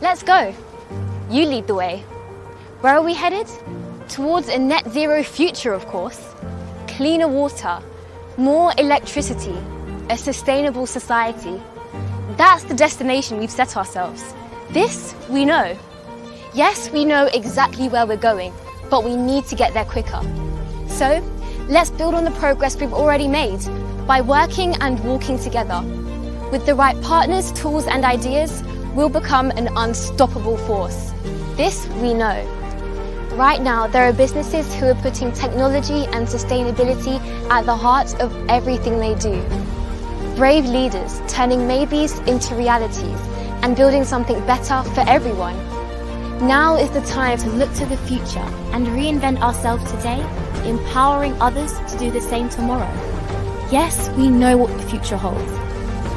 Let's go. You lead the way. Where are we headed? Towards a net zero future, of course. Cleaner water, more electricity, a sustainable society. That's the destination we've set ourselves. This we know. Yes, we know exactly where we're going, but we need to get there quicker. So, let's build on the progress we've already made by working and walking together. With the right partners, tools and ideas, we'll become an unstoppable force. This we know. Right now, there are businesses who are putting technology and sustainability at the heart of everything they do. Brave leaders turning maybes into realities and building something better for everyone. Now is the time to look to the future and reinvent ourselves today, empowering others to do the same tomorrow. Yes, we know what the future holds,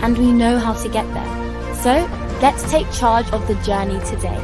and we know how to get there. So, let's take charge of the journey today.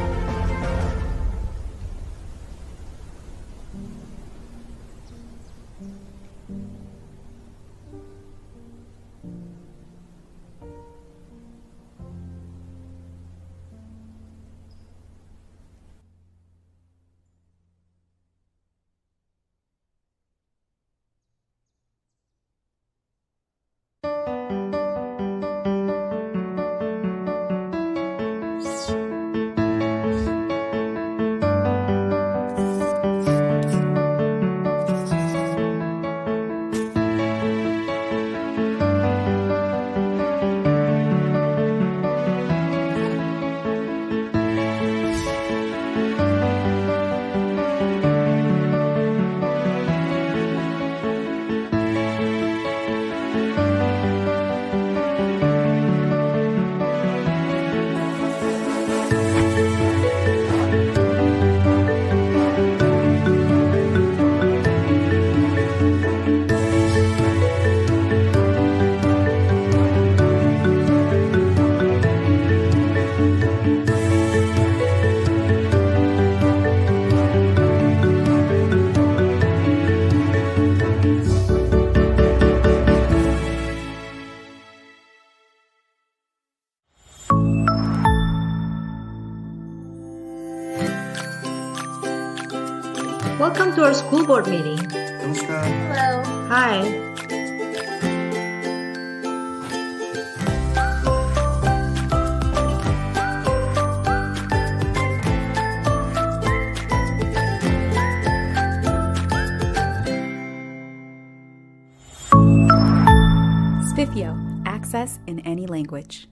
Welcome to our school board meeting. Namaskar. Hello. Hi. Spiffio, access in any language.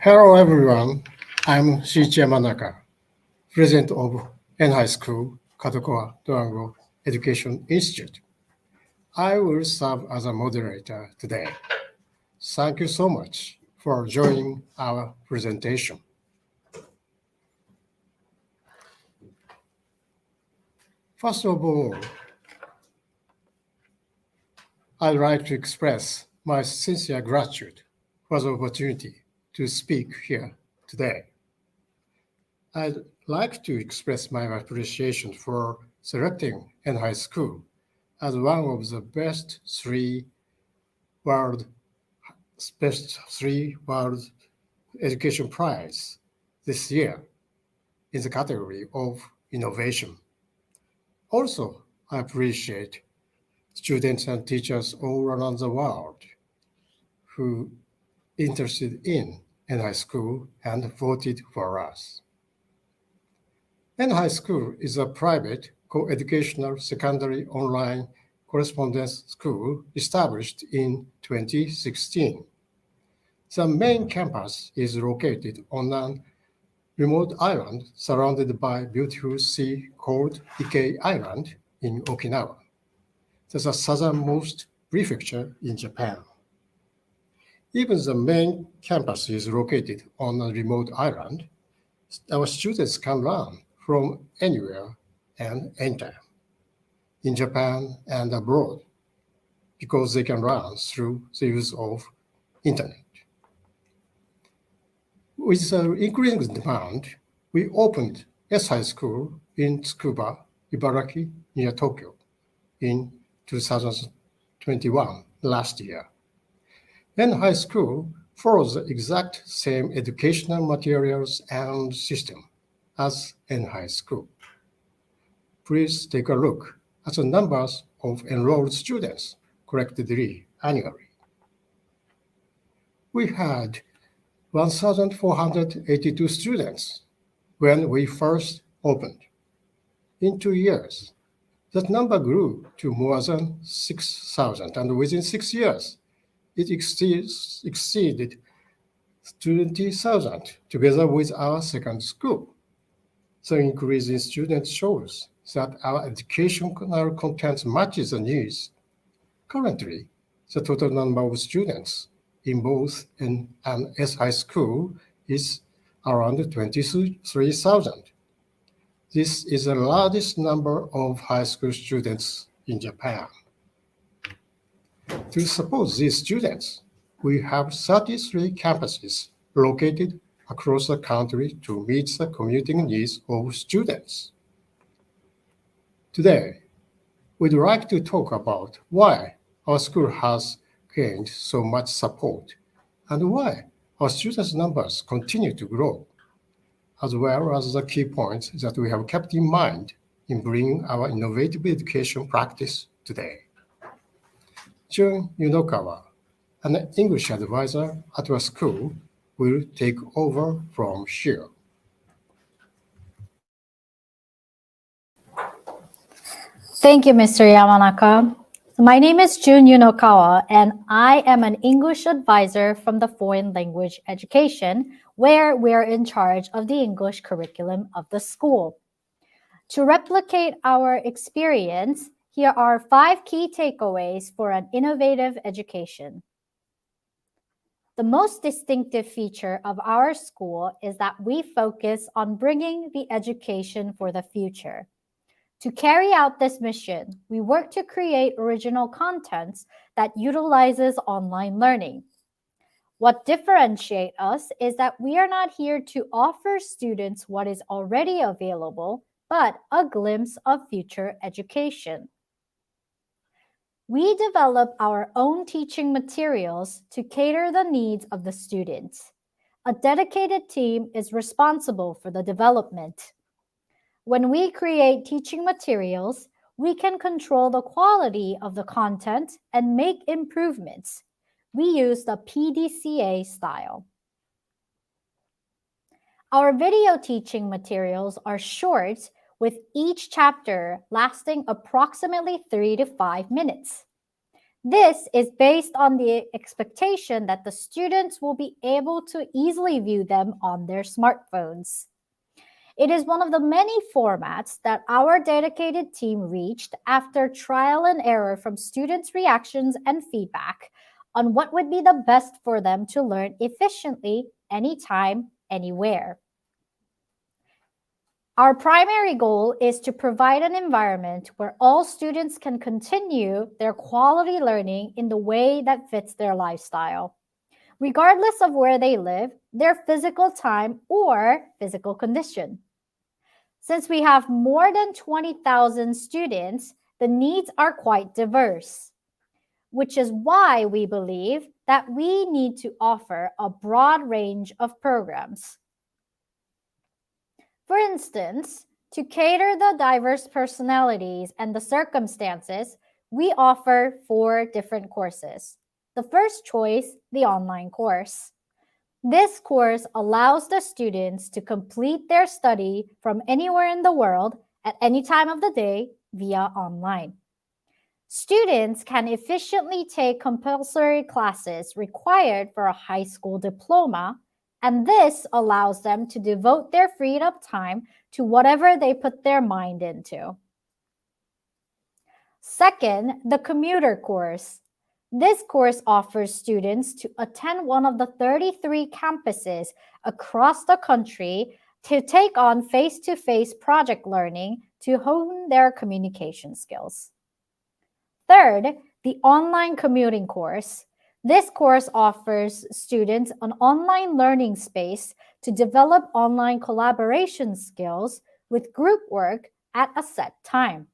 Hello everyone, I'm Shiichi Yamanaka, President of N High School, Kadokawa Durango Education Institute. I will serve as a moderator today. Thank you so much for joining our presentation. First of all, I'd like to express my sincere gratitude for the opportunity to speak here today. I'd like to express my appreciation for selecting N High School as one of the best three world education prize this year. in the category of innovation. Also, I appreciate students and teachers all around the world who interested in NI School and voted for us. NI School is a private co-educational secondary online correspondence school established in 2016. The main campus is located on a remote island surrounded by beautiful sea called Ike Island in Okinawa. That's the southernmost prefecture in Japan. Even the main campus is located on a remote island. Our students can learn from anywhere and anytime, in Japan and abroad, because they can learn through the use of internet. With the increasing demand, we opened S-High School in Tsukuba, Ibaraki, near Tokyo, in 2021, last year. N-High School follows the exact same educational materials and system as N-High School. Please take a look at the numbers of enrolled students collectively annually. We had 1,482 students when we first opened. In 2 years, that number grew to more than 6,000, and within 6 years, it exceeded 20,000 together with our second school. The increase in students shows that our educational content matches the needs. Currently, the total number of students in both N and S high school is around 23,000. This is the largest number of high school students in Japan. To support these students, we have 33 campuses located across the country to meet the commuting needs of students. Today, we'd like to talk about why our school has gained so much support and why our students' numbers continue to grow, as well as the key points that we have kept in mind in bringing our innovative education practice today. Jun Yunokawa, an English advisor at our school, will take over from here. Thank you, Mr. Yamanaka. My name is Jun Yunokawa, and I am an English advisor from the Foreign Language Education, where we are in charge of the English curriculum of the school. To replicate our experience, here are 5 key takeaways for an innovative education. The most distinctive feature of our school is that we focus on bringing the education for the future. To carry out this mission, we work to create original contents that utilizes online learning. What differentiates us is that we are not here to offer students what is already available, but a glimpse of future education. We develop our own teaching materials to cater the needs of the students. A dedicated team is responsible for the development. When we create teaching materials, we can control the quality of the content and make improvements. We use the PDCA style. Our video teaching materials are short, with each chapter lasting approximately 3 to 5 minutes. This is based on the expectation that the students will be able to easily view them on their smartphones. It is one of the many formats that our dedicated team reached after trial and error from students' reactions and feedback on what would be the best for them to learn efficiently anytime, anywhere. Our primary goal is to provide an environment where all students can continue their quality learning in the way that fits their lifestyle, regardless of where they live, their physical time, or physical condition. Since we have more than 20,000 students, the needs are quite diverse, which is why we believe that we need to offer a broad range of programs. For instance, to cater the diverse personalities and the circumstances, we offer 4 different courses. The first choice, the online course. This course allows the students to complete their study from anywhere in the world at any time of the day via online. Students can efficiently take compulsory classes required for a high school diploma, and this allows them to devote their freed up time to whatever they put their mind into. Second, the commuter course. This course offers students to attend one of the 33 campuses across the country to take on face-to-face project learning to hone their communication skills. Third, the online commuting course. This course offers students an online learning space to develop online collaboration skills with group work at a set time.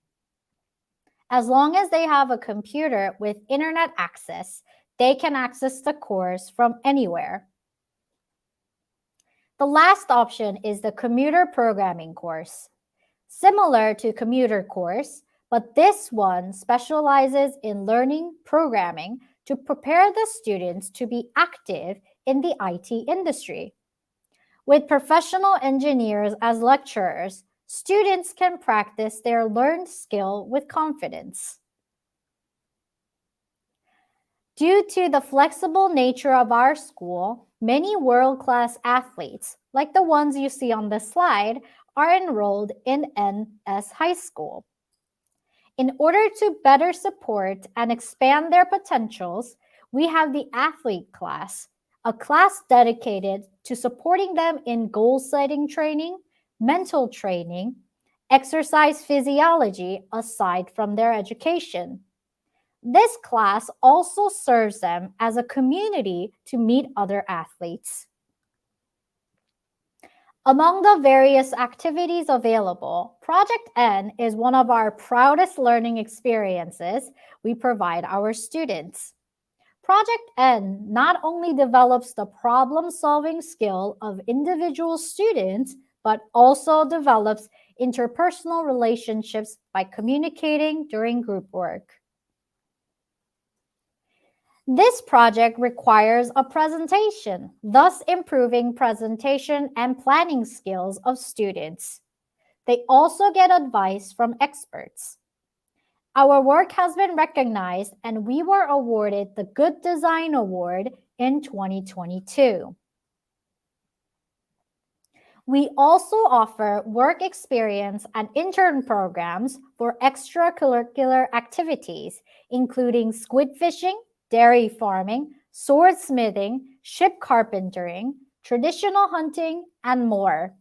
As long as they have a computer with internet access, they can access the course from anywhere. The last option is the commuter programming course. Similar to commuter course, but this one specializes in learning programming to prepare the students to be active in the IT industry. With professional engineers as lecturers, students can practice their learned skill with confidence. Due to the flexible nature of our school, many world-class athletes, like the ones you see on this slide, are enrolled in NS High School. In order to better support and expand their potentials, we have the athlete class, a class dedicated to supporting them in goal-setting training, mental training, exercise physiology aside from their education. This class also serves them as a community to meet other athletes. Among the various activities available, Project N is one of our proudest learning experiences we provide our students. Project N not only develops the problem-solving skill of individual students, but also develops interpersonal relationships by communicating during group work. This project requires a presentation, thus improving presentation and planning skills of students. They also get advice from experts. Our work has been recognized and we were awarded the Good Design Award in 2022. We also offer work experience and intern programs for extracurricular activities, including squid fishing, dairy farming, swordsmithing, ship carpentering, traditional hunting, and more.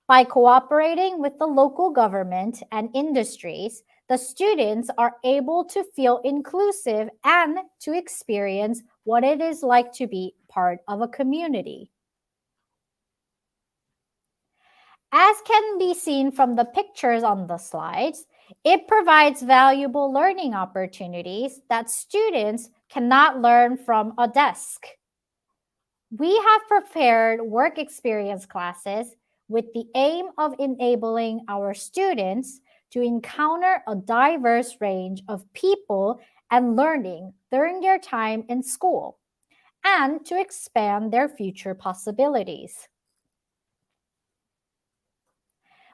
By cooperating with the local government and industries, the students are able to feel inclusive and to experience what it is like to be part of a community. As can be seen from the pictures on the slides, it provides valuable learning opportunities that students cannot learn from a desk. We have prepared work experience classes with the aim of enabling our students to encounter a diverse range of people and learning during their time in school, and to expand their future possibilities.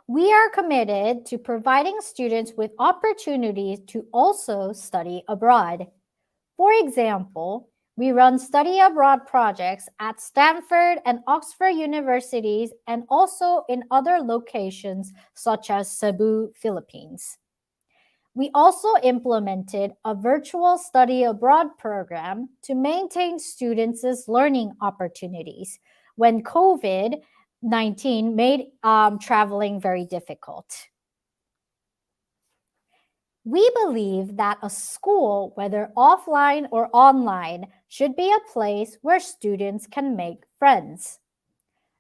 We are committed to providing students with opportunities to also study abroad. For example, we run study abroad projects at Stanford and Oxford universities and also in other locations such as Cebu, Philippines. We also implemented a virtual study abroad program to maintain students' learning opportunities when COVID-19 made traveling very difficult. We believe that a school, whether offline or online, should be a place where students can make friends.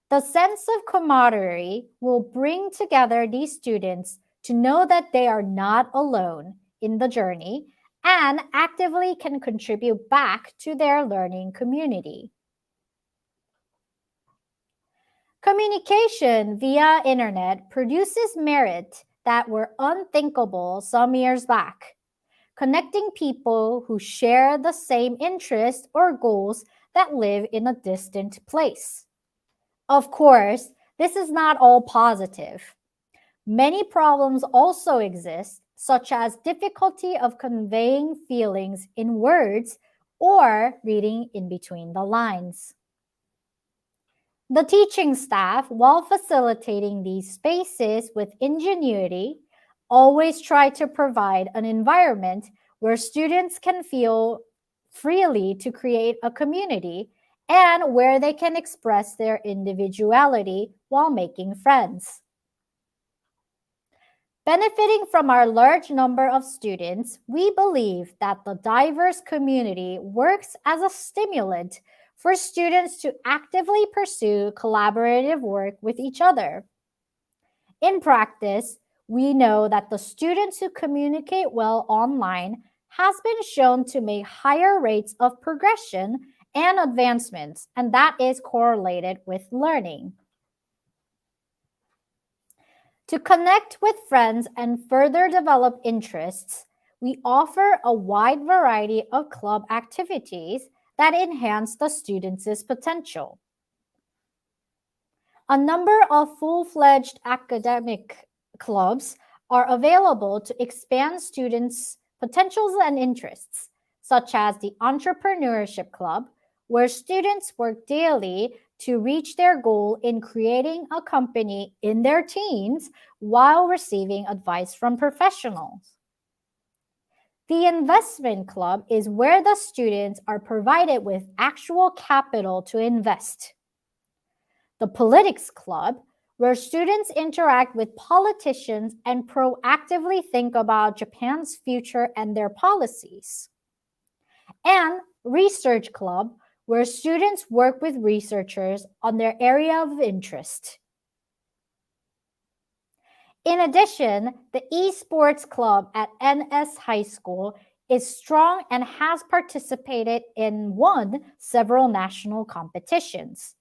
The sense of camaraderie will bring together these students to know that they are not alone in the journey and actively can contribute back to their learning community. Communication via internet produces merit that were unthinkable some years back, connecting people who share the same interests or goals that live in a distant place. Of course, this is not all positive. Many problems also exist, such as difficulty of conveying feelings in words or reading in between the lines. The teaching staff, while facilitating these spaces with ingenuity, always try to provide an environment where students can feel freely to create a community and where they can express their individuality while making friends. Benefiting from our large number of students, we believe that the diverse community works as a stimulant for students to actively pursue collaborative work with each other. In practice, we know that the students who communicate well online has been shown to make higher rates of progression and advancements, and that is correlated with learning. To connect with friends and further develop interests, we offer a wide variety of club activities that enhance the students' potential. A number of full-fledged academic clubs are available to expand students' potentials and interests, such as the Entrepreneurship Club, where students work daily to reach their goal in creating a company in their teens while receiving advice from professionals. The Investment Club is where the students are provided with actual capital to invest. The Politics Club, where students interact with politicians and proactively think about Japan's future and their policies. And Research Club, where students work with researchers on their area of interest. In addition, the Esports Club at NS High School is strong and has participated in won several national competitions.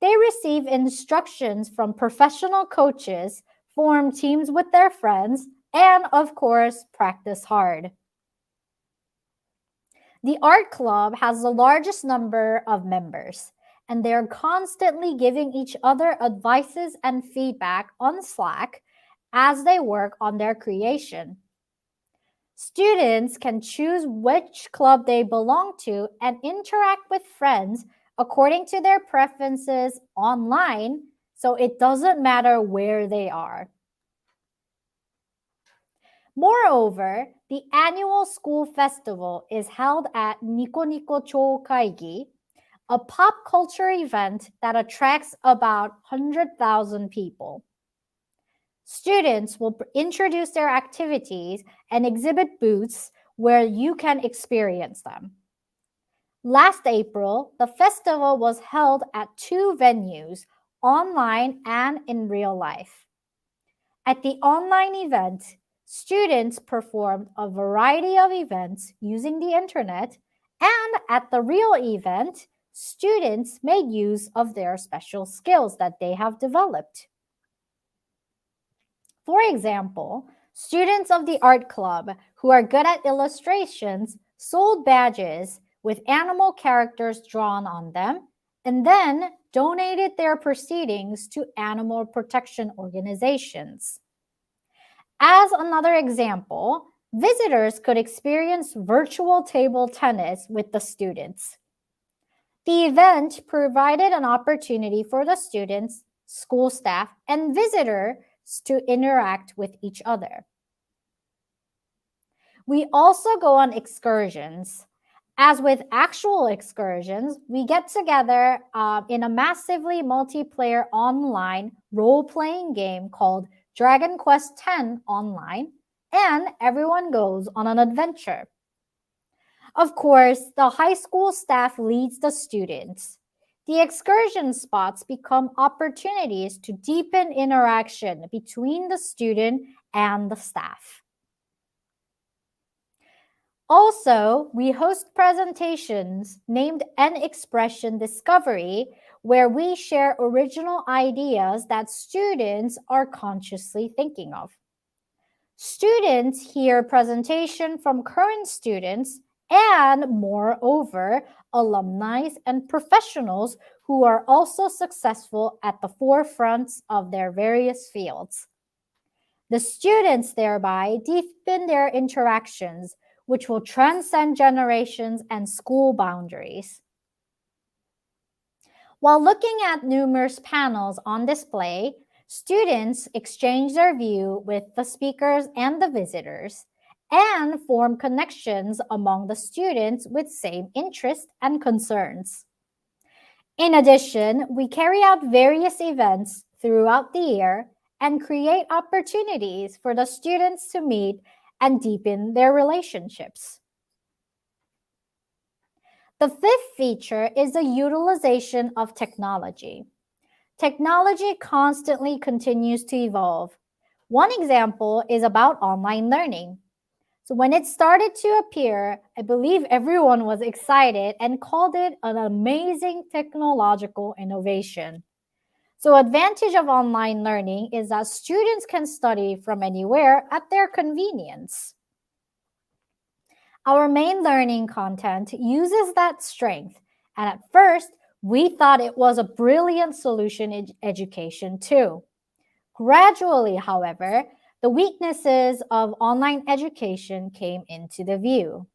They receive instructions from professional coaches, form teams with their friends, and of course, practice hard. The Art Club has the largest number of members, and they are constantly giving each other advices and feedback on Slack as they work on their creation. Students can choose which club they belong to and interact with friends according to their preferences online, so it doesn't matter where they are. Moreover, the annual school festival is held at Nico Nico Chou Kaigi, a pop culture event that attracts about 100,000 people. Students will introduce their activities and exhibit booths where you can experience them. Last April, the festival was held at 2 venues, online and in real life. At the online event, students performed a variety of events using the internet, and at the real event, students made use of their special skills that they have developed. For example, students of the art club who are good at illustrations sold badges with animal characters drawn on them and then donated their proceedings to animal protection organizations. As another example, visitors could experience virtual table tennis with the students. The event provided an opportunity for the students, school staff, and visitors to interact with each other. We also go on excursions. As with actual excursions, we get together in a massively multiplayer online role-playing game called Dragon Quest X Online, and everyone goes on an adventure. Of course, the high school staff leads the students. The excursion spots become opportunities to deepen interaction between the student and the staff. Also, we host presentations named An Expression Discovery, where we share original ideas that students are consciously thinking of. Students hear presentation from current students and, moreover, alumni and professionals who are also successful at the forefronts of their various fields. The students thereby deepen their interactions, which will transcend generations and school boundaries. While looking at numerous panels on display, students exchange their view with the speakers and the visitors and form connections among the students with same interests and concerns. In addition, we carry out various events throughout the year and create opportunities for the students to meet and deepen their relationships. The fifth feature is the utilization of technology. Technology constantly continues to evolve. One example is about online learning. So when it started to appear, I believe everyone was excited and called it an amazing technological innovation. So advantage of online learning is that students can study from anywhere at their convenience. Our main learning content uses that strength, and at first, we thought it was a brilliant solution in education too. Gradually, however, the weaknesses of online education came into the view.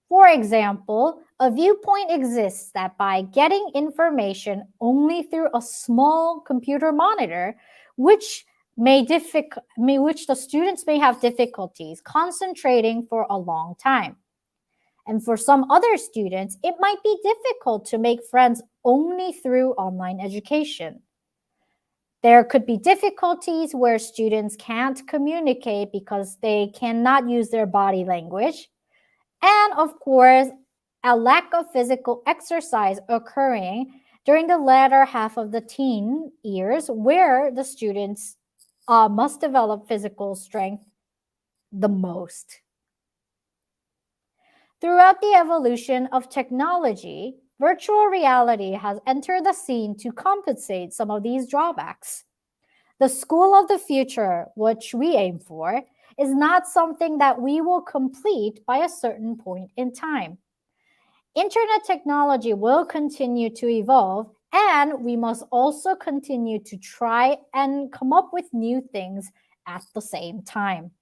For example, a viewpoint exists that by getting information only through a small computer monitor, which the students may have difficulties concentrating for a long time. And for some other students, it might be difficult to make friends only through online education. There could be difficulties where students can't communicate because they cannot use their body language. And of course, a lack of physical exercise occurring during the latter half of the teen years, where the students must develop physical strength the most. Throughout the evolution of technology, virtual reality has entered the scene to compensate some of these drawbacks. The school of the future, which we aim for, is not something that we will complete by a certain point in time. Internet technology will continue to evolve, and we must also continue to try and come up with new things at the same time.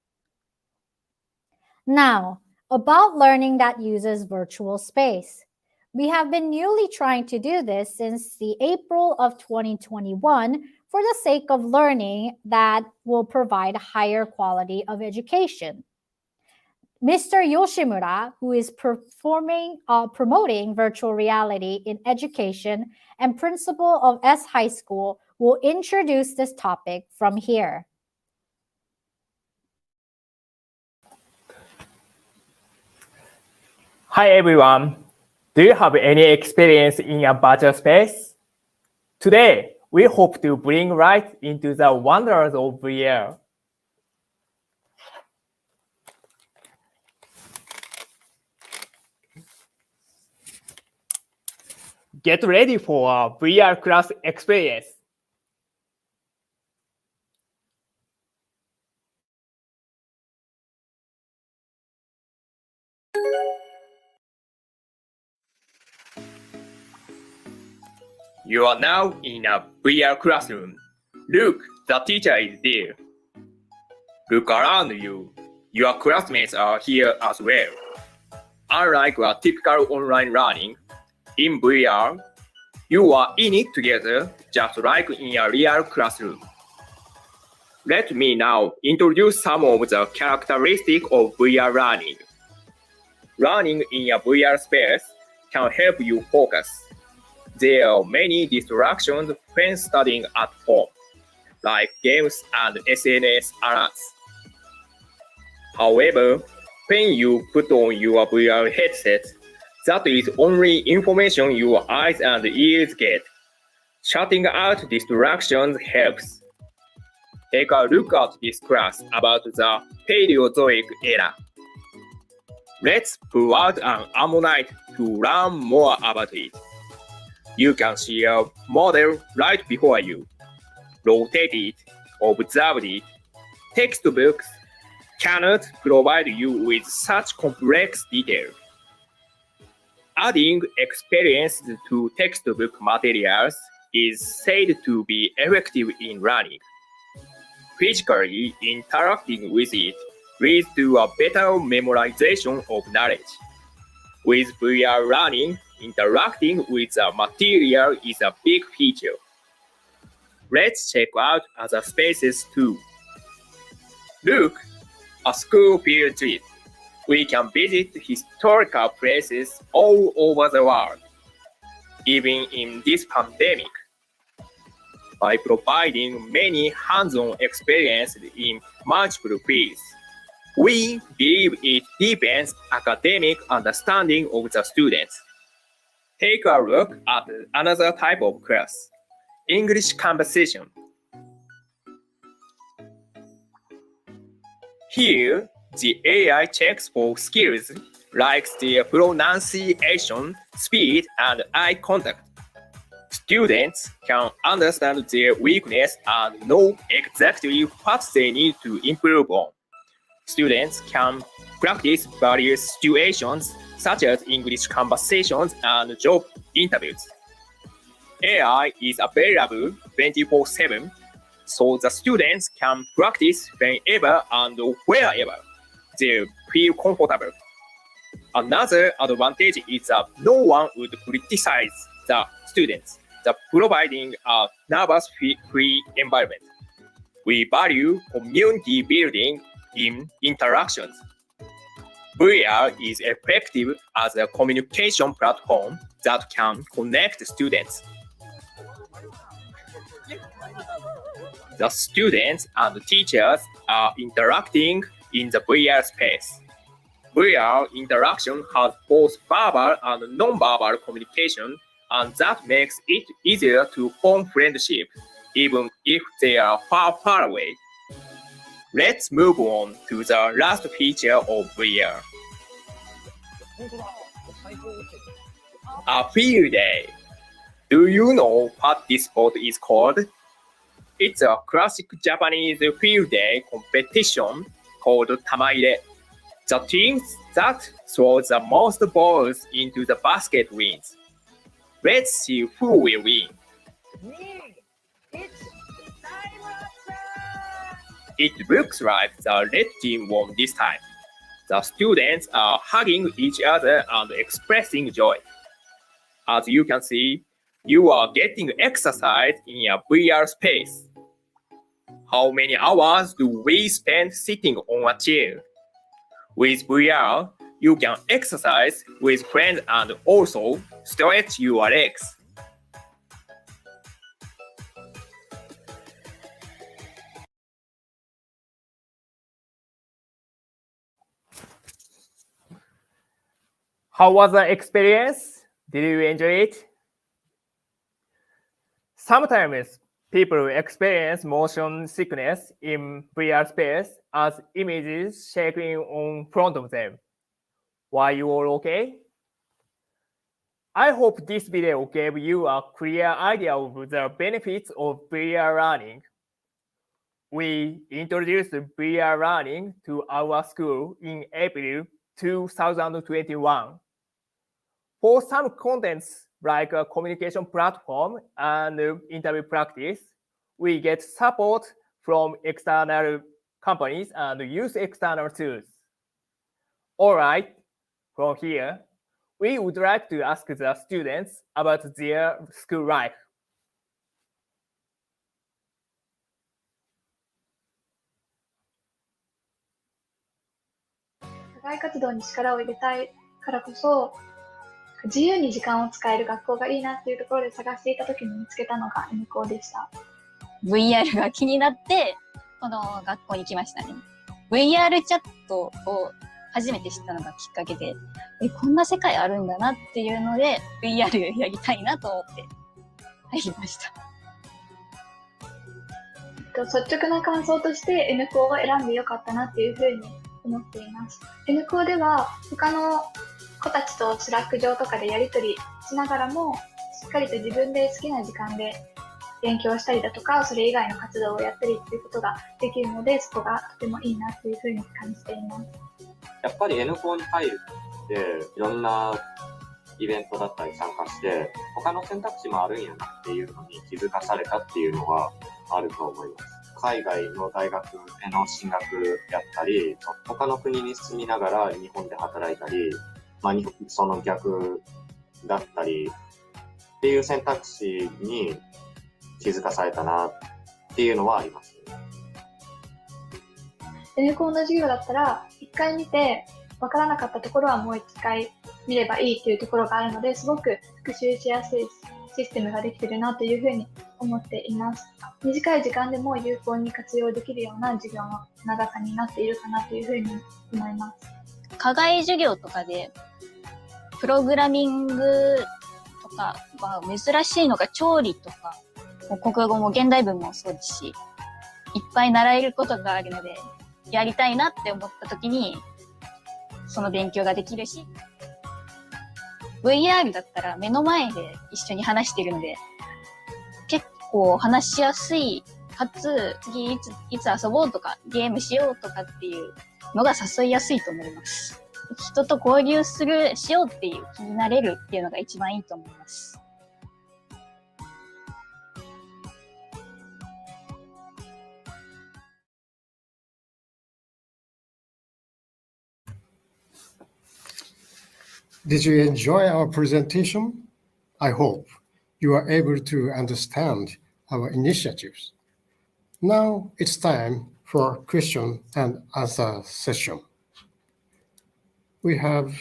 Now, about learning that uses virtual space. We have been newly trying to do this since the April of 2021 for the sake of learning that will provide higher quality of education. Mr. Yoshimura, who is promoting virtual reality in education and principal of S High School, will introduce this topic from here. Hi everyone. Do you have any experience in a virtual space? Today, we hope to bring light into the wonders of VR. Get ready for a VR class experience. You are now in a VR classroom. Look, the teacher is there. Look around you. Your classmates are here as well. Unlike a typical online learning, in VR, you are in it together just like in a real classroom. Let me now introduce some of the characteristics of VR learning. Learning in a VR space can help you focus. There are many distractions when studying at home, like games and SNS alerts. However, when you put on your VR headset, that is only information your eyes and ears get. Shutting out distractions helps. Take a look at this class about the Paleozoic era. Let's pull out an ammonite to learn more about it. You can see a model right before you. Rotate it, observe it. Textbooks cannot provide you with such complex detail. Adding experience to textbook materials is said to be effective in learning. Physically interacting with it leads to a better memorization of knowledge. With VR learning, interacting with the material is a big feature. Let's check out other spaces too. Look, a school field trip. We can visit historical places all over the world, even in this pandemic. By providing many hands-on experiences in multiple fields, we believe it deepens academic understanding of the students. Take a look at another type of class, English conversation. Here, the AI checks for skills like the pronunciation, speed, and eye contact. Students can understand their weakness and know exactly what they need to improve on. Students can practice various situations such as English conversations and job interviews. AI is available 24/7, so the students can practice whenever and wherever they feel comfortable. Another advantage is that no one would criticize the students, providing a nervous-free environment. We value community building in interactions. VR is effective as a communication platform that can connect students. The students and teachers are interacting in the VR space. VR interaction has both verbal and non-verbal communication, and that makes it easier to form friendship, even if they are far, far away. Let's move on to the last feature of VR. A field day. Do you know what this sport is called? It's a classic Japanese field day competition called tamaire. The team that throws the most balls into the basket wins. Let's see who will win. It looks like the red team won this time. The students are hugging each other and expressing joy. As you can see, you are getting exercise in a VR space. How many hours do we spend sitting on a chair? With VR, you can exercise with friends and also stretch your legs. How was the experience? Did you enjoy it? Sometimes people experience motion sickness in VR space as images shaking in front of them. Were you all okay? I hope this video gave you a clear idea of the benefits of VR learning. We introduced VR learning to our school in April 2021. For some contents like a communication platform and interview practice, we get support from external companies and use external tools. All right, from here, we would like to ask the students about their school life. 課外活動に力を入れたいからこそ、自由に時間を使える学校がいいなっていうところで探していた時に見つけたのが N 校でした。VR が気になって、この学校に来ましたね。VR チャットを初めて知ったのがきっかけで、こんな世界あるんだなっていうので、VR やりたいなと思って入りました。率直な感想として N 校を選んでよかったなっていうふうに思っています。N 校では他の子たちとスラック上とかでやり取りしながらもしっかりと自分で好きな時間で勉強したりだとか、それ以外の活動をやったりっていうことができるので、そこがとてもいいなというふうに感じています。やっぱり N 校に入るっていろんなイベントだったり参加して、他の選択肢もあるんやなっていうのに気づかされたっていうのはあると思います。海外の大学への進学やったり、他の国に住みながら日本で働いたり、その逆だったりっていう選択肢に気づかされたなっていうのはあります。N 校の授業だったら、一回見て分からなかったところはもう一回見ればいいっていうところがあるので、すごく復習しやすいシステムができてるなというふうに思っています。短い時間でも有効に活用できるような授業の長さになっているかなというふうに思います。課外授業とかで、プログラミングとかは珍しいのが調理とか、国語も現代文もそうですし、いっぱい習えることがあるので、やりたいなって思った時に、その勉強ができるし、VR だったら目の前で一緒に話しているので、結構話しやすい、かつ次いつ遊ぼうとかゲームしようとかっていうのが誘いやすいと思います。人と交流しようっていう気になれるっていうのが一番いいと思います。Did you enjoy our presentation? I hope you are able to understand our initiatives. Now it's time for question and answer session. We have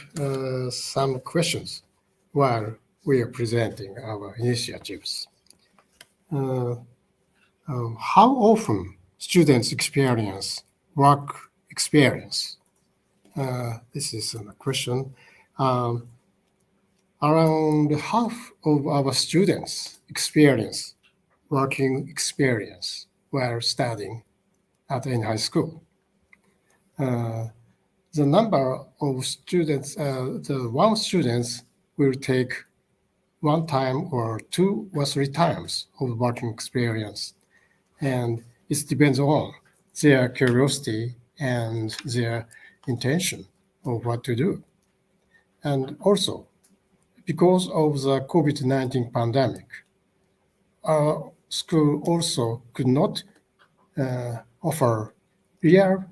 some questions while we are presenting our initiatives. How often students experience work experience? This is a question. Around half of our students experience working experience while studying in high school. The number of students, one students will take one time or 2 or 3 times of working experience, and it depends on their curiosity and their intention of what to do. And also, because of the COVID-19 pandemic, our school also could not offer real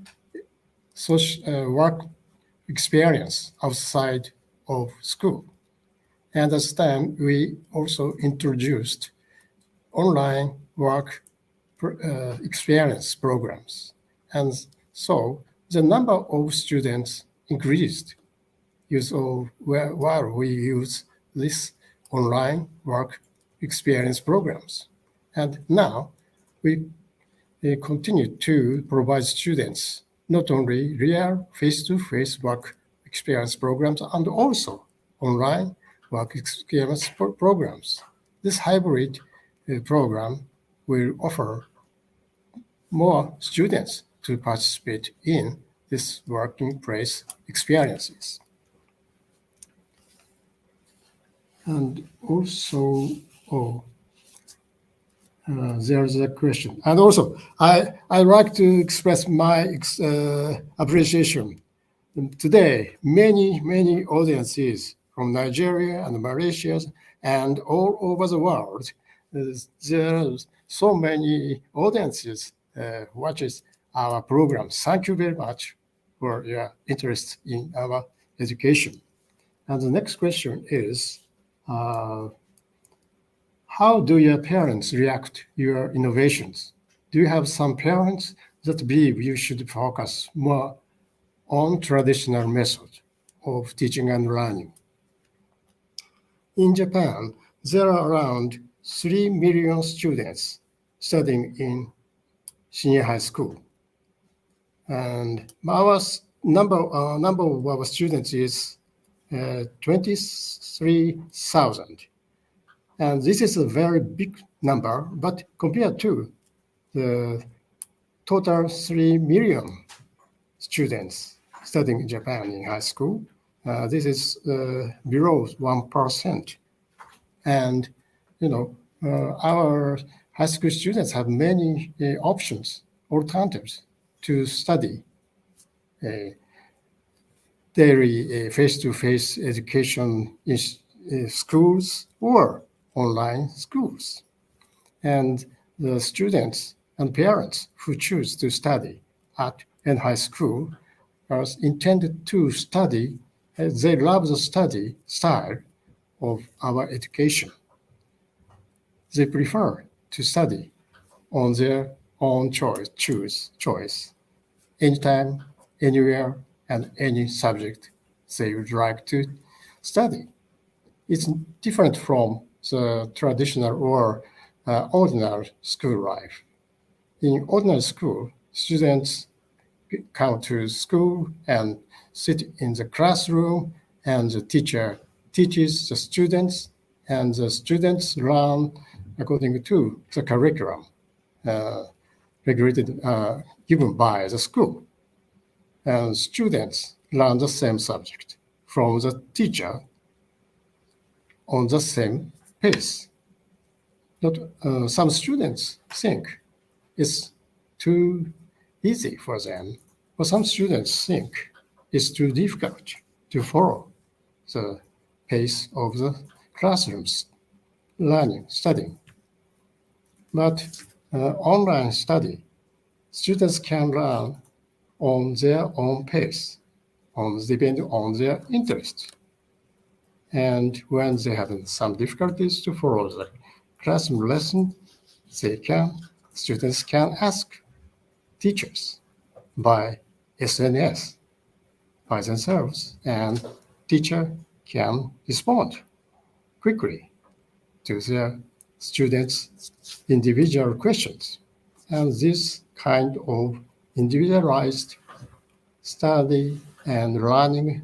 work experience outside of school. And at the time, we also introduced online work experience programs. And so the number of students increased while we use this online work experience programs. And now we continue to provide students not only real face-to-face work experience programs and also online work experience programs. This hybrid program will offer more students to participate in this working place experiences. And also, there's a question. And also, I like to express my appreciation. Today, many audiences from Nigeria and Malaysia and all over the world, there are so many audiences watches our program. Thank you very much for your interest in our education. And the next question is, how do your parents react to your innovations? Do you have some parents that believe you should focus more on traditional method of teaching and learning? In Japan, there are around 3 million students studying in senior high school. And our number of our students is 23,000. And this is a very big number, but compared to the total 3 million students studying in Japan in high school, this is below 1%. And our high school students have many options, alternatives to study daily face-to-face education in schools or online schools. And the students and parents who choose to study at high school are intended to study, they love the study style of our education. They prefer to study on their own choice, anytime, anywhere, and any subject they would like to study. It's different from the traditional or ordinary school life. In ordinary school, students come to school and sit in the classroom, and the teacher teaches the students, and the students learn according to the curriculum regulated, given by the school. And students learn the same subject from the teacher on the same pace. Some students think it's too easy for them, but some students think it's too difficult to follow the pace of the classrooms studying. But online study, students can learn on their own pace, depending on their interest. And when they have some difficulties to follow the classroom lesson, students can ask teachers by SNS by themselves, and teacher can respond quickly to their students' individual questions. And this kind of individualized study and learning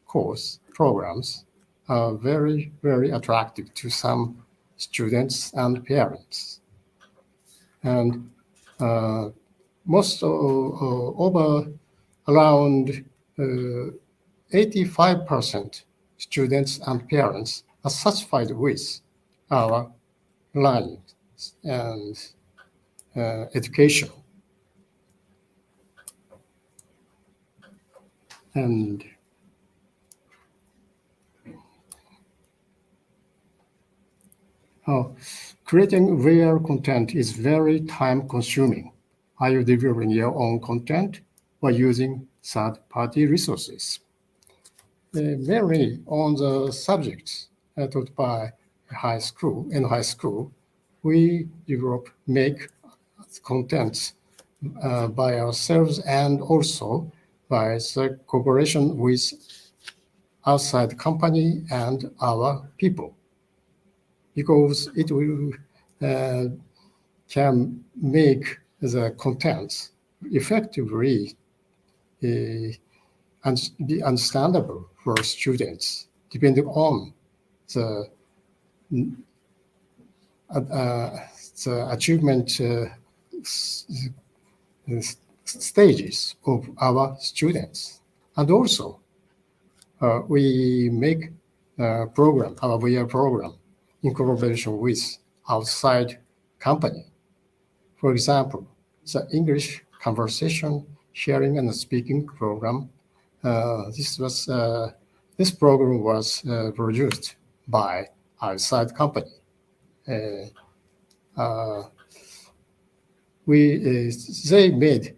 course programs are very, very attractive to some students and parents. And most over around 85% students and parents are satisfied with our learning and education. And creating real content is very time-consuming. Are you developing your own content or using third-party resources? Mainly on the subjects taught by high school, we make contents by ourselves and also by the cooperation with outside company and our people, because it will can make the contents effectively and be understandable for students, depending on the achievement stages of our students. And also, we make our VR program, in collaboration with outside company. For example, the English conversation sharing and speaking program. This program was produced by outside company. They made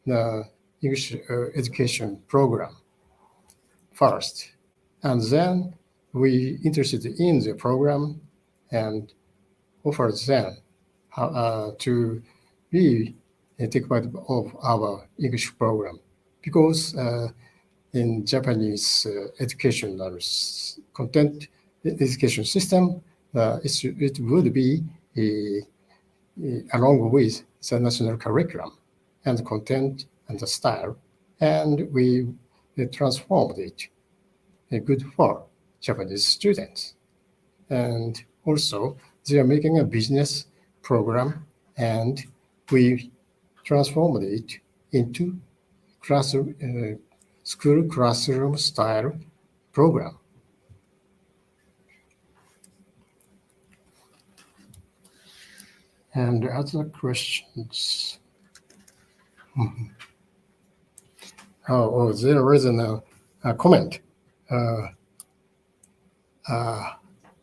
the English education program first, and then we interested in the program and offered them to be take part of our English program, because in Japanese educational content education system, it would be along with the national curriculum and the content and the style, and we transformed it good for Japanese students. And also, they are making a business program, and we transformed it into school classroom style program. And other questions? There is a comment.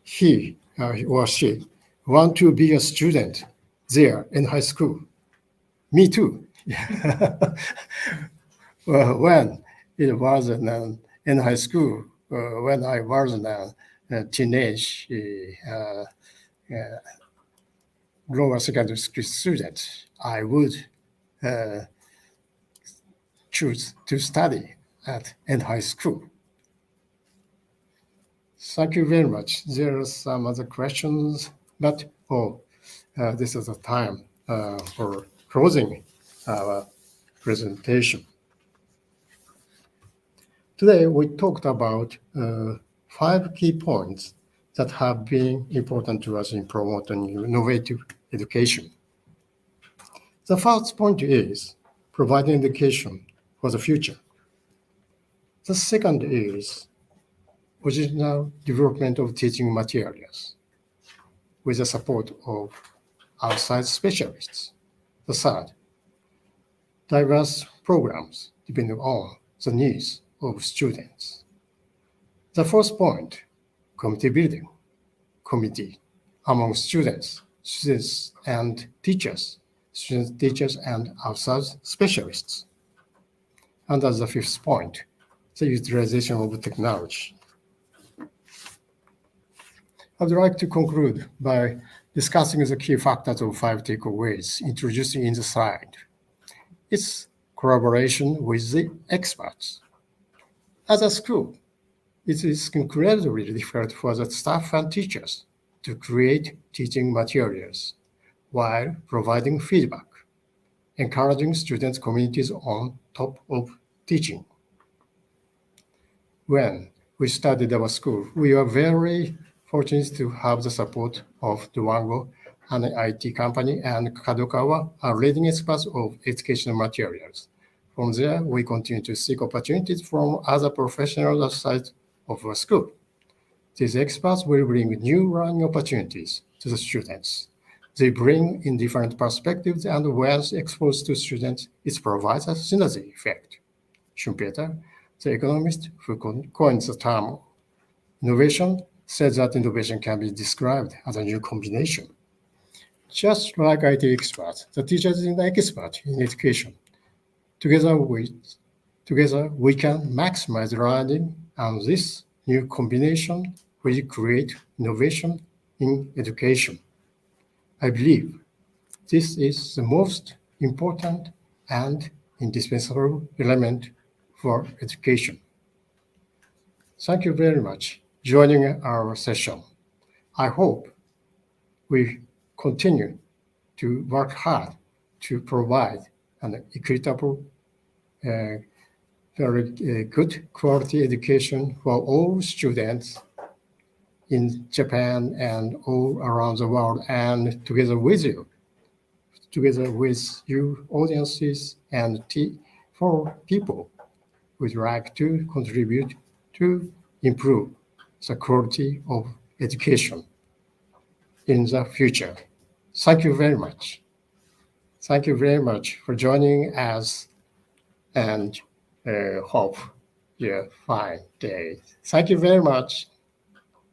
He or she want to be a student there in high school. Me too. Well, when it was in high school, when I was a teenage lower secondary school student, I would choose to study in high school. Thank you very much. There are some other questions, but this is the time for closing our presentation. Today, we talked about 5 key points that have been important to us in promoting innovative education. The first point is providing education for the future. The second is original development of teaching materials with the support of outside specialists. The third, diverse programs depending on the needs of students. The fourth point, community building, community among students and teachers, students, teachers, and outside specialists. And as the fifth point, the utilization of technology. I'd like to conclude by discussing the key factors of 5 takeaways introduced in the slide. It's collaboration with the experts. As a school, it is incredibly difficult for the staff and teachers to create teaching materials while providing feedback, encouraging students' communities on top of teaching. When we started our school, we were very fortunate to have the support of Durango, an IT company, and Kadokawa, a leading experts of educational materials. From there, we continue to seek opportunities from other professionals outside of our school. These experts will bring new learning opportunities to the students. They bring in different perspectives, and when exposed to students, it provides a synergy effect. Schumpeter, the economist who coined the term innovation, said that innovation can be described as a new combination. Just like IT experts, the teachers are the expert in education. Together we can maximize learning, and this new combination will create innovation in education. I believe this is the most important and indispensable element for education. Thank you very much for joining our session. I hope we continue to work hard to provide an equitable, very good quality education for all students in Japan and all around the world, and together with you audiences and for people would like to contribute to improve the quality of education in the future. Thank you very much. Thank you very much for joining us, and hope you have a fine day. Thank you very much.